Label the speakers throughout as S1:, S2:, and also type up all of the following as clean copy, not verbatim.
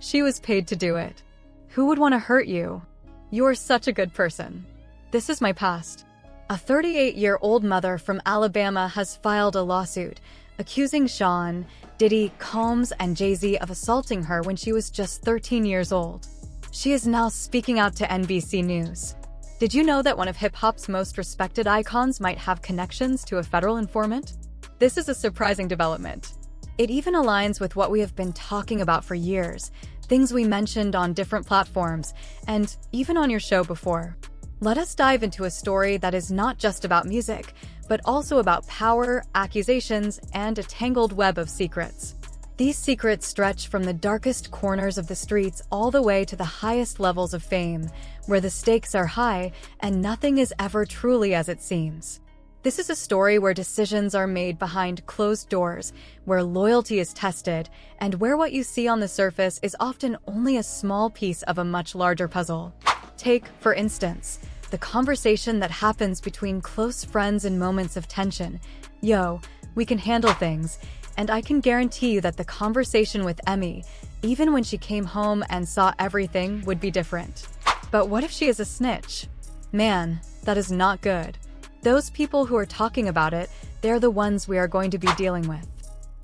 S1: She was paid to do it. Who would want to hurt you? You're such a good person. This is my past. A 38-year-old mother from Alabama has filed a lawsuit accusing Sean, Diddy, Combs, and Jay-Z of assaulting her when she was just 13 years old. She is now speaking out to NBC News. Did you know that one of hip-hop's most respected icons might have connections to a federal informant? This is a surprising development. It even aligns with what we have been talking about for years, things we mentioned on different platforms, and even on your show before. Let us dive into a story that is not just about music, but also about power, accusations, and a tangled web of secrets. These secrets stretch from the darkest corners of the streets all the way to the highest levels of fame, where the stakes are high and nothing is ever truly as it seems. This is a story where decisions are made behind closed doors, where loyalty is tested, and where what you see on the surface is often only a small piece of a much larger puzzle. Take, for instance, the conversation that happens between close friends in moments of tension. Yo, we can handle things. And I can guarantee you that the conversation with Emmy, even when she came home and saw everything, would be different. But what if she is a snitch? Man, that is not good. Those people who are talking about it, they're the ones we are going to be dealing with.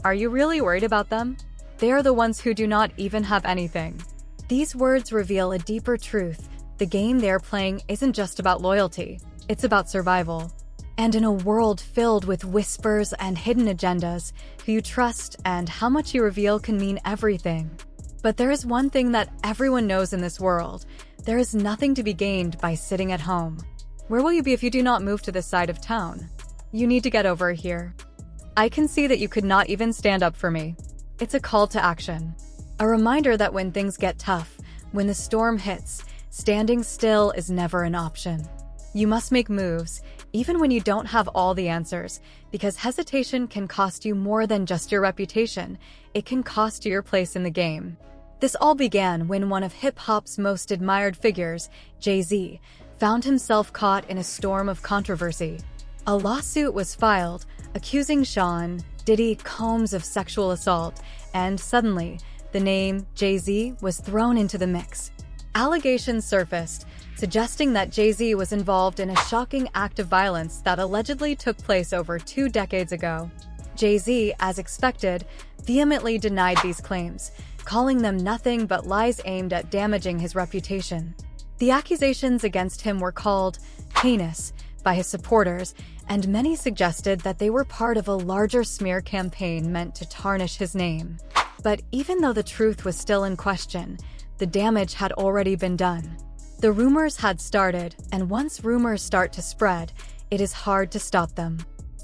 S1: Are you really worried about them? They are the ones who do not even have anything. These words reveal a deeper truth. The game they're playing isn't just about loyalty, it's about survival. And in a world filled with whispers and hidden agendas, who you trust and how much you reveal can mean everything. But there is one thing that everyone knows in this world. There is nothing to be gained by sitting at home. Where will you be if you do not move to this side of town? You need to get over here. I can see that you could not even stand up for me. It's a call to action. A reminder that when things get tough, when the storm hits, standing still is never an option. You must make moves, even when you don't have all the answers, because hesitation can cost you more than just your reputation. It can cost you your place in the game. This all began when one of hip-hop's most admired figures, Jay-Z, found himself caught in a storm of controversy. A lawsuit was filed, accusing Sean, Diddy, Combs of sexual assault, and suddenly, the name Jay-Z was thrown into the mix. Allegations surfaced, suggesting that Jay-Z was involved in a shocking act of violence that allegedly took place over 2 decades ago. Jay-Z, as expected, vehemently denied these claims, calling them nothing but lies aimed at damaging his reputation. The accusations against him were called heinous by his supporters, and many suggested that they were part of a larger smear campaign meant to tarnish his name. But even though the truth was still in question, the damage had already been done. The rumors had started, and once rumors start to spread, it is hard to stop them.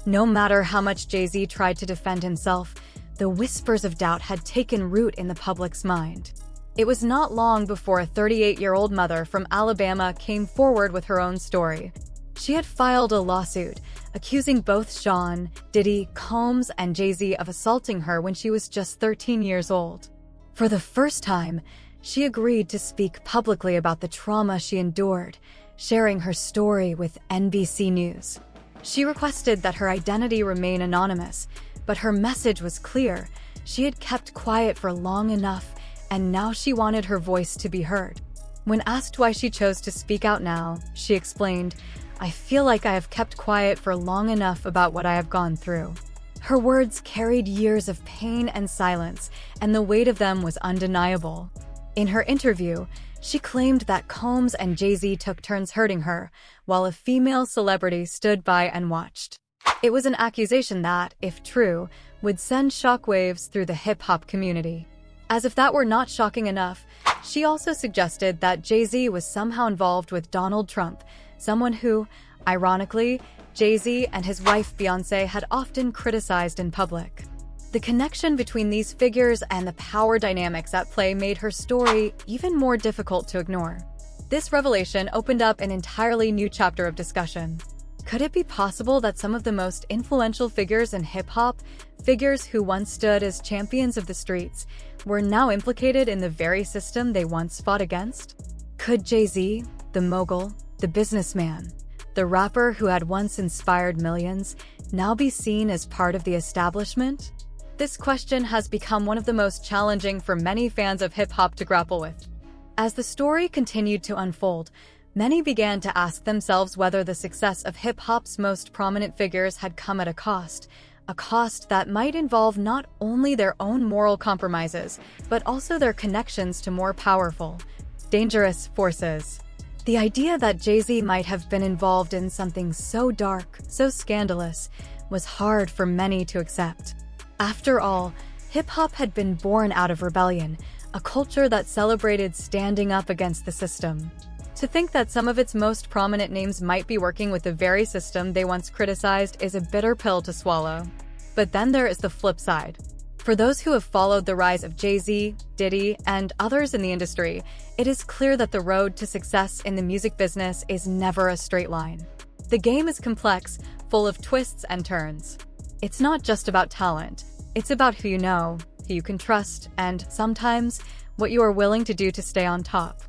S1: No matter how much Jay-Z tried to defend himself, the whispers of doubt had taken root in the public's mind. It was not long before a 38-year-old mother from Alabama came forward with her own story. She had filed a lawsuit, accusing both Sean, Diddy, Combs, and Jay-Z of assaulting her when she was just 13 years old. For the first time, she agreed to speak publicly about the trauma she endured, sharing her story with NBC News. She requested that her identity remain anonymous, but her message was clear. She had kept quiet for long enough, and now she wanted her voice to be heard. When asked why she chose to speak out now, she explained, "I feel like I have kept quiet for long enough about what I have gone through." Her words carried years of pain and silence, and the weight of them was undeniable. In her interview, she claimed that Combs and Jay-Z took turns hurting her, while a female celebrity stood by and watched. It was an accusation that, if true, would send shockwaves through the hip-hop community. As if that were not shocking enough, she also suggested that Jay-Z was somehow involved with Donald Trump, someone who, ironically, Jay-Z and his wife Beyoncé had often criticized in public. The connection between these figures and the power dynamics at play made her story even more difficult to ignore. This revelation opened up an entirely new chapter of discussion. Could it be possible that some of the most influential figures in hip-hop, figures who once stood as champions of the streets, were now implicated in the very system they once fought against? Could Jay-Z, the mogul, the businessman, the rapper who had once inspired millions, now be seen as part of the establishment? This question has become one of the most challenging for many fans of hip-hop to grapple with. As the story continued to unfold, many began to ask themselves whether the success of hip-hop's most prominent figures had come at a cost that might involve not only their own moral compromises, but also their connections to more powerful, dangerous forces. The idea that Jay-Z might have been involved in something so dark, so scandalous, was hard for many to accept. After all, hip-hop had been born out of rebellion, a culture that celebrated standing up against the system. To think that some of its most prominent names might be working with the very system they once criticized is a bitter pill to swallow. But then there is the flip side. For those who have followed the rise of Jay-Z, Diddy, and others in the industry, it is clear that the road to success in the music business is never a straight line. The game is complex, full of twists and turns. It's not just about talent. It's about who you know, who you can trust, and sometimes, what you are willing to do to stay on top.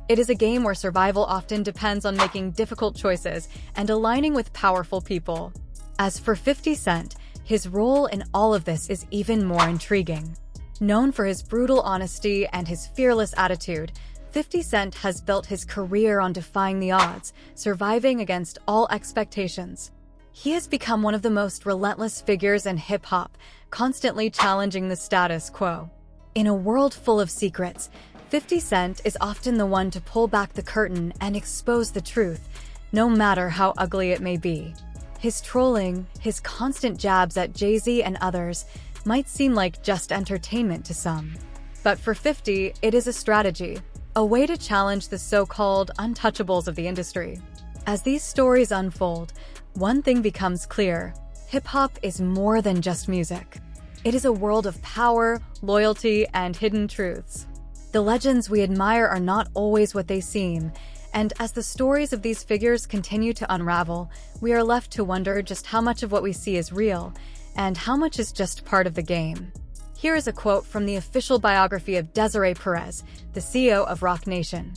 S1: It is a game where survival often depends on making difficult choices and aligning with powerful people. As for 50 Cent, his role in all of this is even more intriguing. Known for his brutal honesty and his fearless attitude, 50 Cent has built his career on defying the odds, surviving against all expectations. He has become one of the most relentless figures in hip-hop, constantly challenging the status quo. In a world full of secrets, 50 Cent is often the one to pull back the curtain and expose the truth, no matter how ugly it may be. His trolling, his constant jabs at Jay-Z and others, might seem like just entertainment to some. But for 50, it is a strategy, a way to challenge the so-called untouchables of the industry. As these stories unfold, one thing becomes clear: hip-hop is more than just music. It is a world of power, loyalty, and hidden truths. The legends we admire are not always what they seem, and as the stories of these figures continue to unravel, we are left to wonder just how much of what we see is real, and how much is just part of the game. Here is a quote from the official biography of Desiree Perez, the CEO of Roc Nation.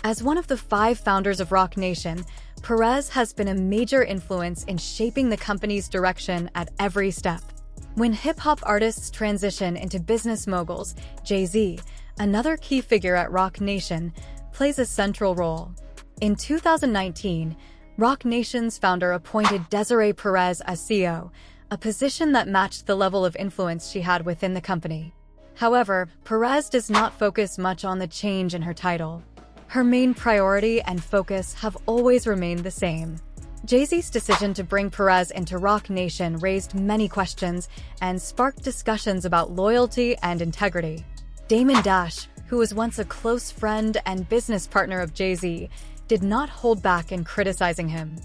S1: As one of the 5 founders of Roc Nation, Perez has been a major influence in shaping the company's direction at every step. When hip-hop artists transition into business moguls, Jay-Z, another key figure at Roc Nation, plays a central role. In 2019, Roc Nation's founder appointed Desiree Perez as CEO, a position that matched the level of influence she had within the company. However, Perez does not focus much on the change in her title. Her main priority and focus have always remained the same. Jay-Z's decision to bring Perez into Roc Nation raised many questions and sparked discussions about loyalty and integrity. Damon Dash, who was once a close friend and business partner of Jay-Z, did not hold back in criticizing him.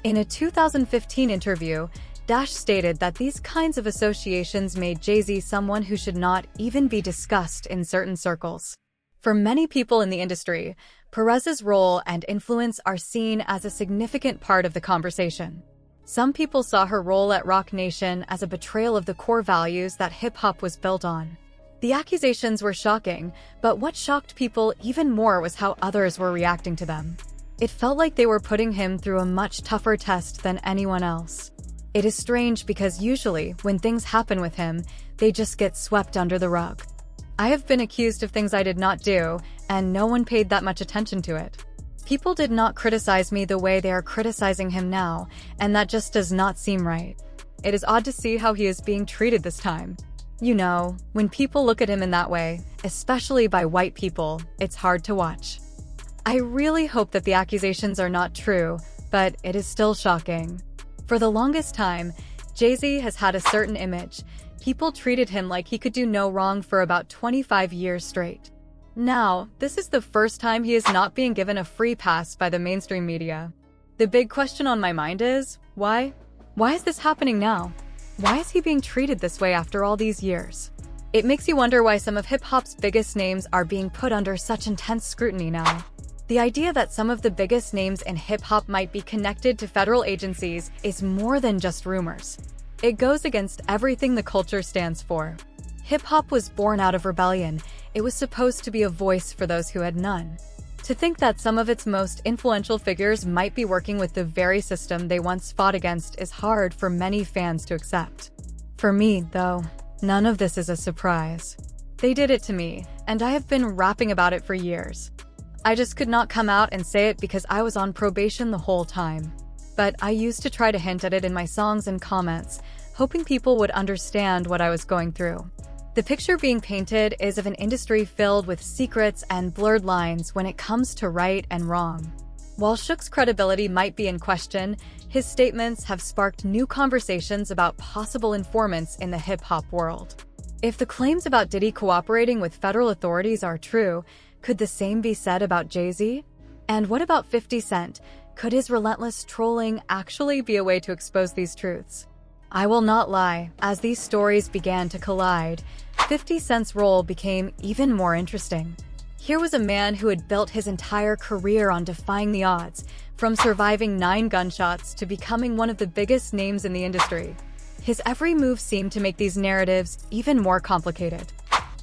S1: In a 2015 interview, Dash stated that these kinds of associations made Jay-Z someone who should not even be discussed in certain circles. For many people in the industry, Perez's role and influence are seen as a significant part of the conversation. Some people saw her role at Roc Nation as a betrayal of the core values that hip-hop was built on. The accusations were shocking, but what shocked people even more was how others were reacting to them. It felt like they were putting him through a much tougher test than anyone else. It is strange because usually, when things happen with him, they just get swept under the rug. I have been accused of things I did not do, and no one paid that much attention to it. People did not criticize me the way they are criticizing him now, and that just does not seem right. It is odd to see how he is being treated this time. You know, when people look at him in that way, especially by white people, it's hard to watch. I really hope that the accusations are not true, but it is still shocking. For the longest time, Jay-Z has had a certain image. People treated him like he could do no wrong for about 25 years straight. Now, this is the first time he is not being given a free pass by the mainstream media. The big question on my mind is, why? Why is this happening now? Why is he being treated this way after all these years? It makes you wonder why some of hip-hop's biggest names are being put under such intense scrutiny now. The idea that some of the biggest names in hip-hop might be connected to federal agencies is more than just rumors. It goes against everything the culture stands for. Hip-hop was born out of rebellion. It was supposed to be a voice for those who had none. To think that some of its most influential figures might be working with the very system they once fought against is hard for many fans to accept. For me, though, None of this is a surprise. They did it to me, and I have been rapping about it for years. I just could not come out and say it because I was on probation the whole time. But I used to try to hint at it in my songs and comments, hoping people would understand what I was going through. The picture being painted is of an industry filled with secrets and blurred lines when it comes to right and wrong. While Shook's credibility might be in question, his statements have sparked new conversations about possible informants in the hip-hop world. If the claims about Diddy cooperating with federal authorities are true, could the same be said about Jay-Z? And what about 50 Cent? Could his relentless trolling actually be a way to expose these truths? I will not lie, as these stories began to collide, 50 Cent's role became even more interesting. Here was a man who had built his entire career on defying the odds, from surviving 9 gunshots to becoming one of the biggest names in the industry. His every move seemed to make these narratives even more complicated.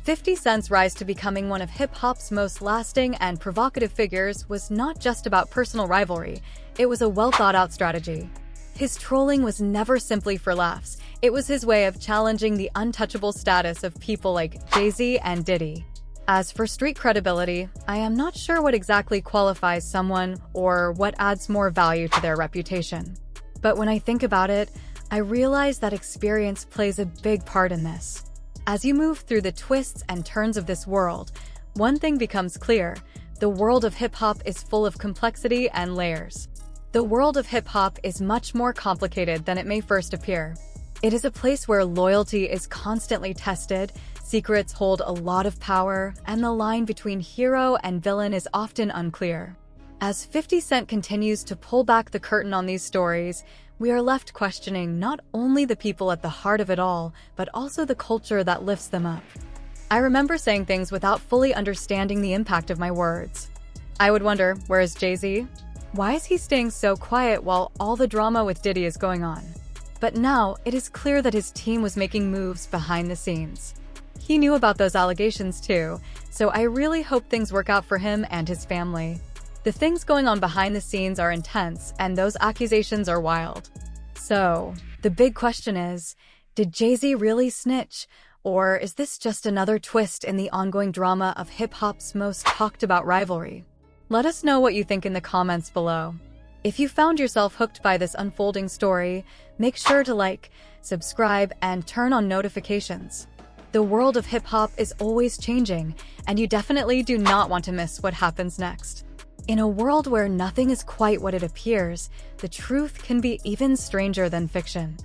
S1: 50 Cent's rise to becoming one of hip-hop's most lasting and provocative figures was not just about personal rivalry, it was a well-thought-out strategy. His trolling was never simply for laughs, it was his way of challenging the untouchable status of people like Jay-Z and Diddy. As for street credibility, I am not sure what exactly qualifies someone or what adds more value to their reputation. But when I think about it, I realize that experience plays a big part in this. As you move through the twists and turns of this world, one thing becomes clear: the world of hip-hop is full of complexity and layers. The world of hip-hop is much more complicated than it may first appear. It is a place where loyalty is constantly tested, secrets hold a lot of power, and the line between hero and villain is often unclear. As 50 Cent continues to pull back the curtain on these stories, we are left questioning not only the people at the heart of it all, but also the culture that lifts them up. I remember saying things without fully understanding the impact of my words. I would wonder, where is Jay-Z? Why is he staying so quiet while all the drama with Diddy is going on? But now, it is clear that his team was making moves behind the scenes. He knew about those allegations too, so I really hope things work out for him and his family. The things going on behind the scenes are intense, and those accusations are wild. So, the big question is, did Jay-Z really snitch? Or is this just another twist in the ongoing drama of hip-hop's most talked-about rivalry? Let us know what you think in the comments below. If you found yourself hooked by this unfolding story, make sure to like, subscribe, and turn on notifications. The world of hip-hop is always changing, and you definitely do not want to miss what happens next. In a world where nothing is quite what it appears, the truth can be even stranger than fiction.